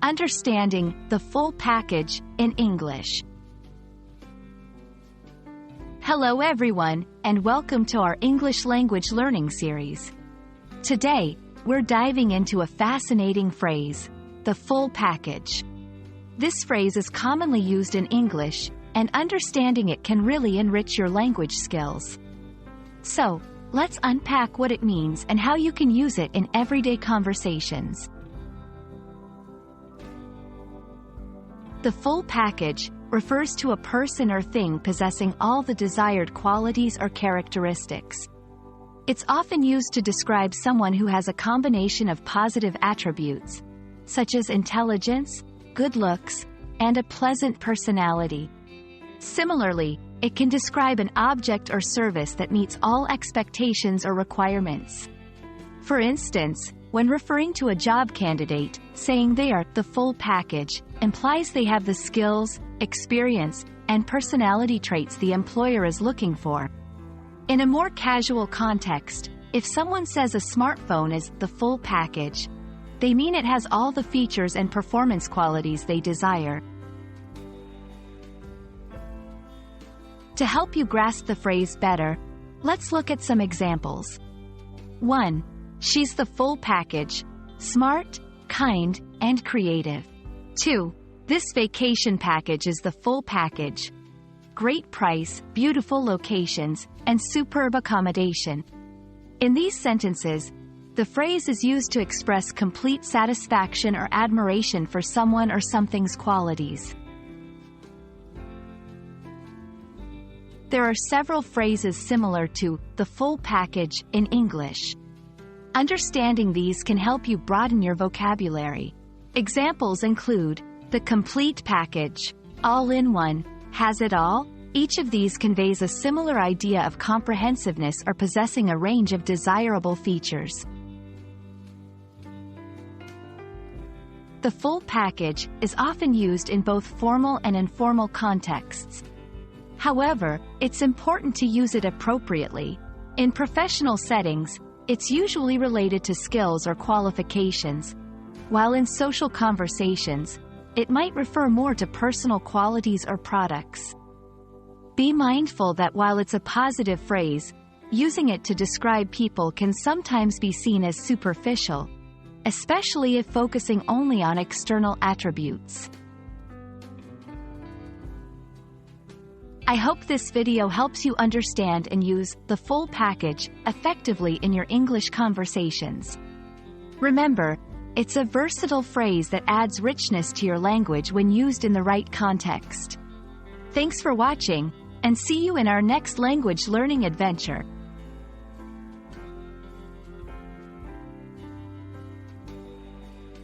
Understanding the full package in English. Hello everyone, and welcome to our English language learning series. Today, we're diving into a fascinating phrase, the full package. This phrase is commonly used in English, and understanding it can really enrich your language skills. So, let's unpack what it means and how you can use it in everyday conversations. The full package refers to a person or thing possessing all the desired qualities or characteristics. It's often used to describe someone who has a combination of positive attributes, such as intelligence, good looks, and a pleasant personality. Similarly, it can describe an object or service that meets all expectations or requirements. For instance, when referring to a job candidate, saying they are the full package implies they have the skills, experience, and personality traits the employer is looking for. In a more casual context, if someone says a smartphone is the full package, they mean it has all the features and performance qualities they desire. To help you grasp the phrase better, let's look at some examples. 1. She's the full package, smart, kind, and creative. 2. This vacation package is the full package. Great price, beautiful locations, and superb accommodation. In these sentences, the phrase is used to express complete satisfaction or admiration for someone or something's qualities. There are several phrases similar to the full package in English. Understanding these can help you broaden your vocabulary. Examples include the complete package, all in one, has it all. Each of these conveys a similar idea of comprehensiveness or possessing a range of desirable features. The full package is often used in both formal and informal contexts. However, it's important to use it appropriately. In professional settings, it's usually related to skills or qualifications, while in social conversations, it might refer more to personal qualities or products. Be mindful that while it's a positive phrase, using it to describe people can sometimes be seen as superficial, especially if focusing only on external attributes. I hope this video helps you understand and use the full package effectively in your English conversations. Remember, it's a versatile phrase that adds richness to your language when used in the right context. Thanks for watching, and see you in our next language learning adventure.